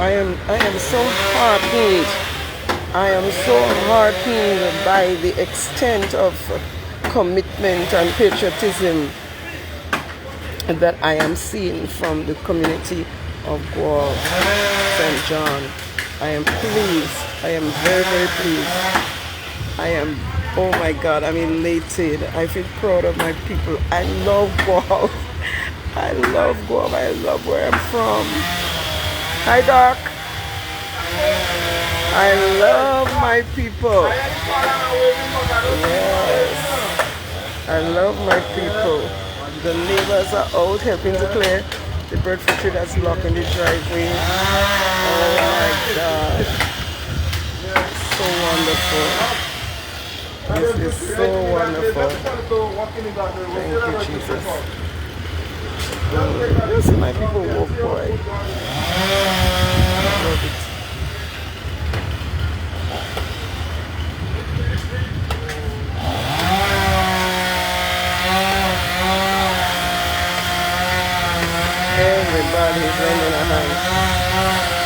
I am so heartened. I am so heartened by the extent of commitment and patriotism that I am seeing from the community of Guelph, St. John. I am pleased. I am very, very pleased. I am, oh my God, I'm elated. I feel proud of my people. I love Guelph. I love Guelph. I love where I'm from. Hi, Doc. I love my people. Yes. I love my people. The neighbors are out helping to clear the breadfruit tree that's blocking the driveway. Oh my God. So wonderful. This is so wonderful. Thank you, Jesus. You see my people walk, boy. I love it. Everybody's lending a hand.